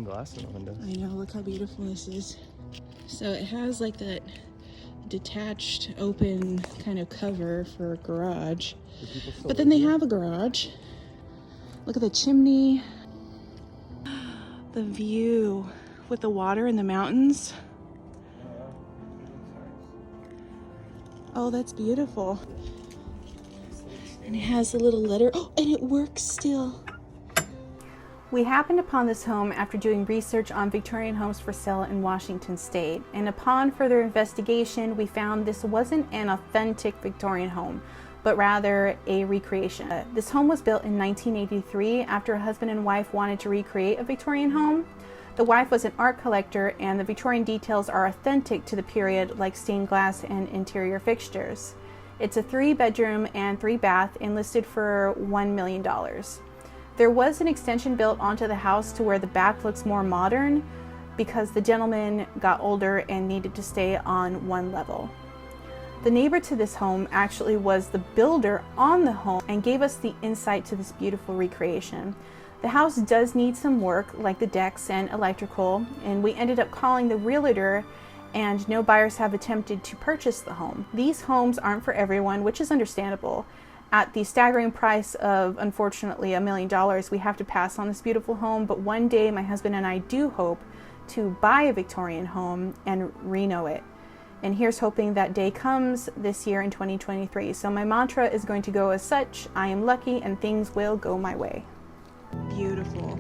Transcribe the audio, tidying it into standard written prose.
Glass in the windows. I know, look how beautiful this is. So it has like that detached, open kind of cover for a garage. But then they have a garage. Look at the chimney. The view with the water and the mountains. Oh, that's beautiful. And it has a little letter. Oh, and it works still. We happened upon this home after doing research on Victorian homes for sale in Washington State, and upon further investigation we found this wasn't an authentic Victorian home, but rather a recreation. This home was built in 1983 after a husband and wife wanted to recreate a Victorian home. The wife was an art collector, and the Victorian details are authentic to the period, like stained glass and interior fixtures. It's a 3-bedroom and 3-bath and listed for $1 million. There was an extension built onto the house to where the back looks more modern because the gentleman got older and needed to stay on one level. The neighbor to this home actually was the builder on the home and gave us the insight to this beautiful recreation. The house does need some work, like the decks and electrical, and we ended up calling the realtor, and no buyers have attempted to purchase the home. These homes aren't for everyone, which is understandable. At the staggering price of, unfortunately, $1 million, we have to pass on this beautiful home, but one day my husband and I do hope to buy a Victorian home and reno it. And here's hoping that day comes this year in 2023. So my mantra is going to go as such: I am lucky and things will go my way. Beautiful.